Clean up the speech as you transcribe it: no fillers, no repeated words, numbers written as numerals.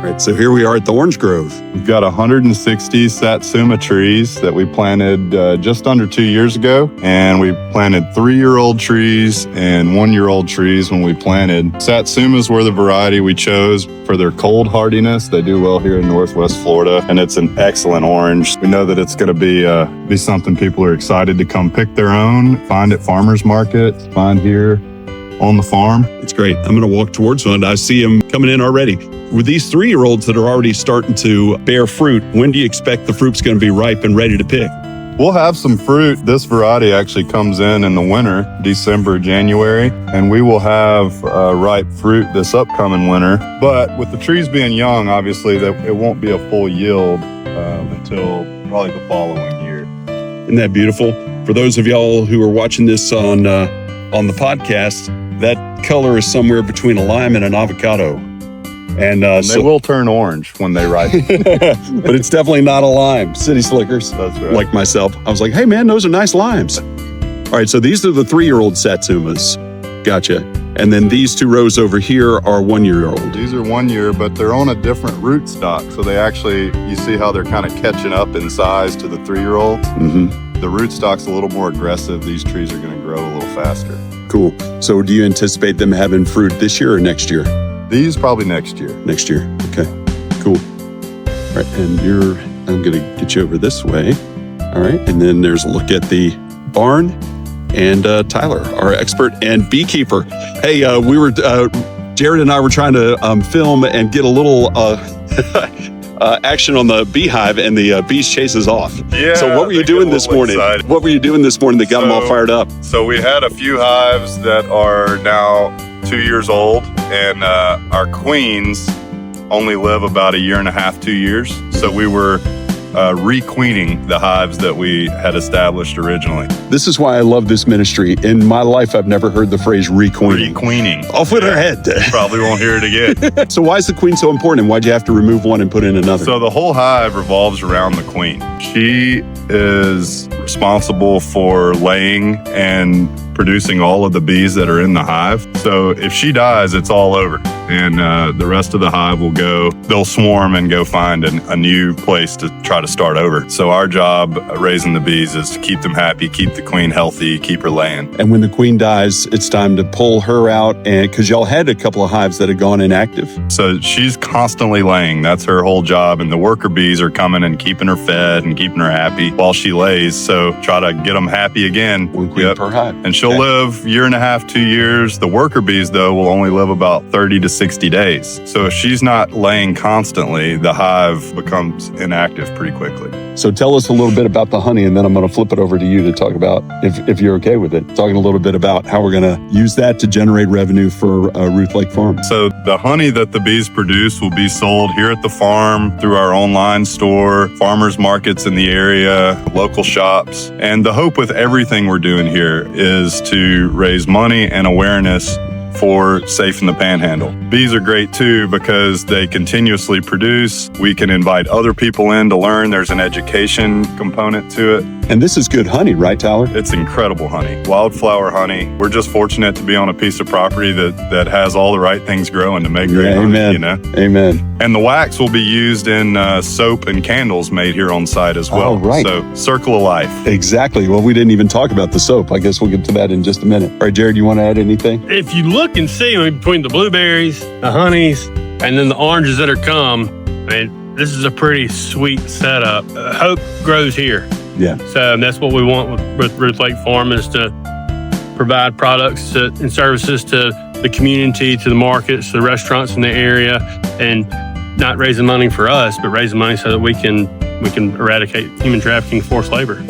All right, so here we are at the orange grove. We've got 160 Satsuma trees that we planted just under 2 years ago. And we planted 3-year-old trees and 1-year-old trees when we planted. Satsumas were the variety we chose for their cold hardiness. They do well here in Northwest Florida, and it's an excellent orange. We know that it's going to be something people are excited to come pick their own, find at farmers market, find here on the farm. It's great. I'm going to walk towards one. I see them coming in already. With these 3-year-olds that are already starting to bear fruit, when do you expect the fruit's going to be ripe and ready to pick? We'll have some fruit. This variety actually comes in the winter, December, January, and we will have ripe fruit this upcoming winter. But with the trees being young, obviously, it won't be a full yield until probably the following year. Isn't that beautiful? For those of y'all who are watching this on the podcast, that color is somewhere between a lime and an avocado. And they will turn orange when they ripen. But it's definitely not a lime. City slickers, that's right. Like myself. I was like, hey man, those are nice limes. All right, so these are the 3-year-old Satsumas. Gotcha. And then these 2 rows over here are 1-year-old. These are 1 year, but they're on a different root stock. So they actually, you see how they're kind of catching up in size to the 3-year-olds? Mm-hmm. The root stock's a little more aggressive. These trees are going to grow a little faster. Cool. So do you anticipate them having fruit this year or next year? These probably next year. Next year. Okay, cool. All right, and I'm going to get you over this way. All right, and then there's a look at the barn and Tyler, our expert and beekeeper. Hey, Jared and I were trying to film and get a little action on the beehive, and the bees chase us off. Yeah. So what were you doing this morning? Excited. What were you doing this morning that got them all fired up? So we had a few hives that are now 2 years old, and our queens only live about 1.5 years, 2 years. So we were requeening the hives that we had established originally. This is why I love this ministry. In my life, I've never heard the phrase requeening. Requeening. Off with her head. Probably won't hear it again. So why is the queen so important, and why'd you have to remove one and put in another? So the whole hive revolves around the queen. She is responsible for laying and producing all of the bees that are in the hive. So if she dies, it's all over. And the rest of the hive will they'll swarm and go find a new place to try to start over. So our job raising the bees is to keep them happy, keep the queen healthy, keep her laying. And when the queen dies, it's time to pull her out, and because y'all had a couple of hives that had gone inactive. So she's constantly laying. That's her whole job. And the worker bees are coming and keeping her fed and keeping her happy while she lays. So try to get them happy again. One queen per hive. And she'll live 1.5 years, 2 years. The worker bees, though, will only live about 30 to 60 days. So if she's not laying constantly, the hive becomes inactive pretty quickly. So tell us a little bit about the honey, and then I'm going to flip it over to you to talk about, if you're okay with it, talking a little bit about how we're going to use that to generate revenue for Ruth Lake Farm. So the honey that the bees produce will be sold here at the farm through our online store, farmers markets in the area, local shops. And the hope with everything we're doing here is to raise money and awareness for Safe in the Panhandle. Bees are great too because they continuously produce. We can invite other people in to learn. There's an education component to it. And this is good honey, right, Tyler? It's incredible honey, wildflower honey. We're just fortunate to be on a piece of property that has all the right things growing to make great honey, amen. you know? Amen. And the wax will be used in soap and candles made here on site as well. Oh, right. So circle of life. Exactly. Well, we didn't even talk about the soap. I guess we'll get to that in just a minute. All right, Jared, you want to add anything? If you look and see between the blueberries, the honeys, and then the oranges that are this is a pretty sweet setup. Hope grows here. Yeah. So that's what we want with Ruth Lake Farm, is to provide products and services to the community, to the markets, to the restaurants in the area, and not raising money for us, but raising money so that we can eradicate human trafficking, forced labor.